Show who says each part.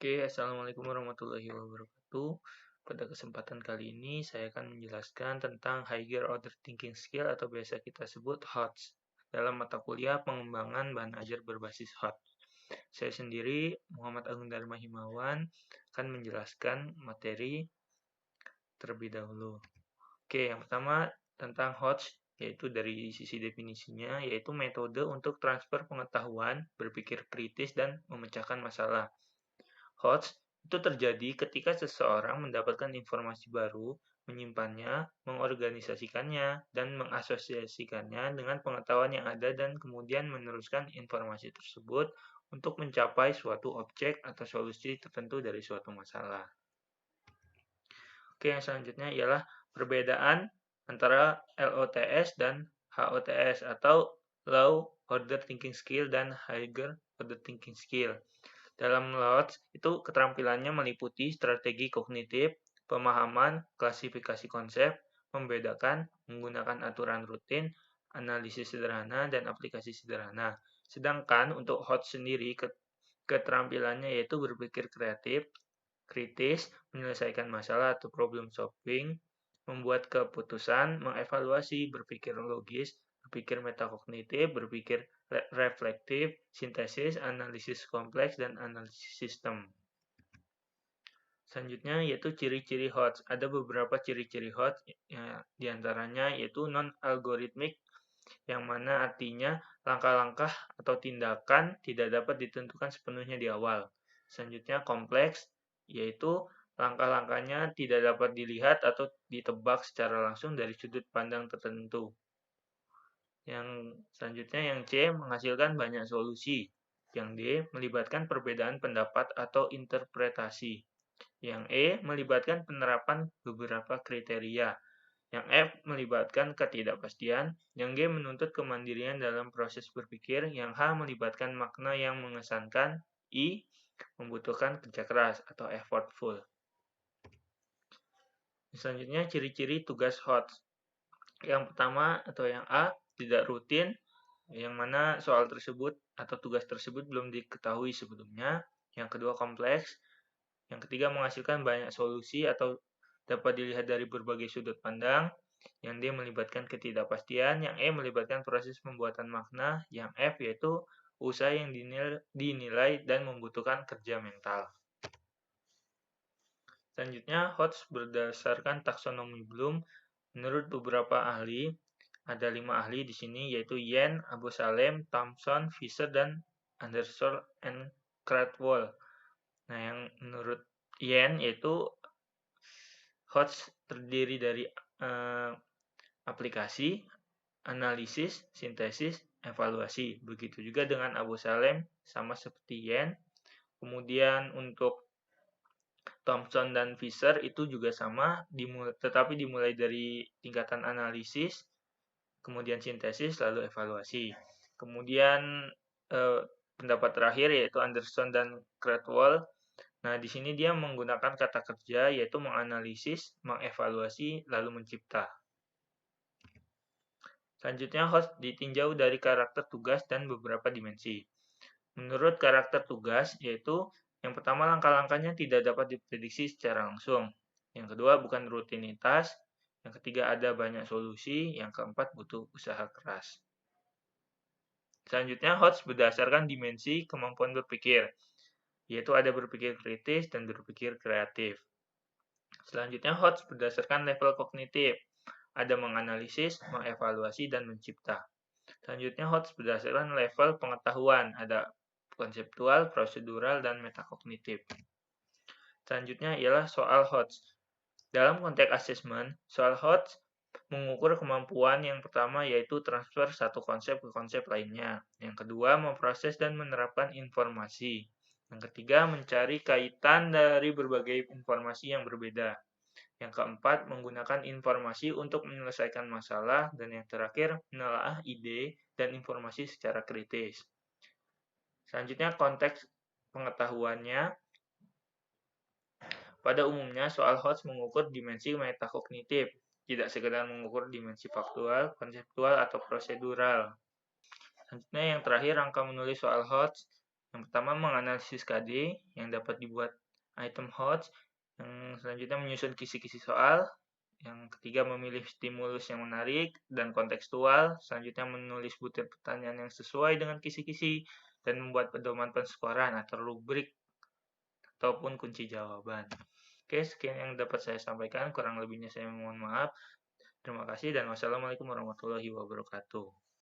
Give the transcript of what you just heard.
Speaker 1: Oke, assalamualaikum warahmatullahi wabarakatuh. Pada kesempatan kali ini, saya akan menjelaskan tentang Higher Order Thinking Skill atau biasa kita sebut HOTS dalam mata kuliah pengembangan bahan ajar berbasis HOTS. Saya sendiri, Muhammad Agung Dharma Himawan, akan menjelaskan materi terlebih dahulu. Oke, yang pertama tentang HOTS, yaitu dari sisi definisinya, yaitu metode untuk transfer pengetahuan, berpikir kritis, dan memecahkan masalah. HOTS itu terjadi ketika seseorang mendapatkan informasi baru, menyimpannya, mengorganisasikannya, dan mengasosiasikannya dengan pengetahuan yang ada dan kemudian meneruskan informasi tersebut untuk mencapai suatu objek atau solusi tertentu dari suatu masalah. Oke, yang selanjutnya ialah perbedaan antara LOTS dan HOTS atau Low Order Thinking Skill dan Higher Order Thinking Skill. Dalam LOTS, itu keterampilannya meliputi strategi kognitif, pemahaman, klasifikasi konsep, membedakan, menggunakan aturan rutin, analisis sederhana, dan aplikasi sederhana. Sedangkan untuk HOTS sendiri, keterampilannya yaitu berpikir kreatif, kritis, menyelesaikan masalah atau problem solving, membuat keputusan, mengevaluasi, berpikir logis, berpikir metakognitif, berpikir reflektif, sintesis, analisis kompleks, dan analisis sistem. Selanjutnya yaitu ciri-ciri HOTS. Ada beberapa ciri-ciri HOTS, ya, diantaranya yaitu non-algoritmik, yang mana artinya langkah-langkah atau tindakan tidak dapat ditentukan sepenuhnya di awal. Selanjutnya kompleks, yaitu langkah-langkahnya tidak dapat dilihat atau ditebak secara langsung dari sudut pandang tertentu. Yang selanjutnya yang C menghasilkan banyak solusi. Yang D melibatkan perbedaan pendapat atau interpretasi. Yang E melibatkan penerapan beberapa kriteria. Yang F melibatkan ketidakpastian. Yang G menuntut kemandirian dalam proses berpikir. Yang H melibatkan makna yang mengesankan. I membutuhkan kerja keras atau effortful. Selanjutnya ciri-ciri tugas HOTS. Yang pertama atau yang A tidak rutin, yang mana soal tersebut atau tugas tersebut belum diketahui sebelumnya. Yang kedua kompleks. Yang ketiga menghasilkan banyak solusi atau dapat dilihat dari berbagai sudut pandang. Yang D melibatkan ketidakpastian. Yang E melibatkan proses pembuatan makna. Yang F yaitu usaha yang dinilai dan membutuhkan kerja mental. Selanjutnya, HOTS berdasarkan taksonomi Bloom. Menurut beberapa ahli, ada 5 ahli di sini, yaitu Yen, Abu Salem, Thompson, Fisher, dan Anderson and Cradwell. Nah, yang menurut Yen yaitu HOTS terdiri dari aplikasi, analisis, sintesis, evaluasi. Begitu juga dengan Abu Salem, sama seperti Yen. Kemudian untuk Thompson dan Fisher itu juga sama, tetapi dimulai dari tingkatan analisis, kemudian sintesis, lalu evaluasi. Kemudian pendapat terakhir yaitu Anderson dan Cradwell. Nah, di sini dia menggunakan kata kerja yaitu menganalisis, mengevaluasi, lalu mencipta. Selanjutnya, HOTS ditinjau dari karakter tugas dan beberapa dimensi. Menurut karakter tugas, yaitu yang pertama langkah-langkahnya tidak dapat diprediksi secara langsung. Yang kedua bukan rutinitas. Yang ketiga ada banyak solusi. Yang keempat butuh usaha keras. Selanjutnya HOTS berdasarkan dimensi kemampuan berpikir, yaitu ada berpikir kritis dan berpikir kreatif. Selanjutnya HOTS berdasarkan level kognitif, ada menganalisis, mengevaluasi, dan mencipta. Selanjutnya HOTS berdasarkan level pengetahuan, ada konseptual, prosedural, dan metakognitif. Selanjutnya ialah soal HOTS. Dalam konteks assessment, soal HOTS mengukur kemampuan yang pertama yaitu transfer satu konsep ke konsep lainnya. Yang kedua, memproses dan menerapkan informasi. Yang ketiga, mencari kaitan dari berbagai informasi yang berbeda. Yang keempat, menggunakan informasi untuk menyelesaikan masalah. Dan yang terakhir, menelaah ide dan informasi secara kritis. Selanjutnya, konteks pengetahuannya. Pada umumnya, soal HOTS mengukur dimensi metakognitif, tidak sekedar mengukur dimensi faktual, konseptual, atau prosedural. Selanjutnya, yang terakhir, rangka menulis soal HOTS. Yang pertama menganalisis KD yang dapat dibuat item HOTS, yang selanjutnya menyusun kisi-kisi soal, yang ketiga memilih stimulus yang menarik dan kontekstual, selanjutnya menulis butir pertanyaan yang sesuai dengan kisi-kisi, dan membuat pedoman penskoran atau rubrik ataupun kunci jawaban. Oke, sekian yang dapat saya sampaikan, kurang lebihnya saya mohon maaf. Terima kasih dan wassalamualaikum warahmatullahi wabarakatuh.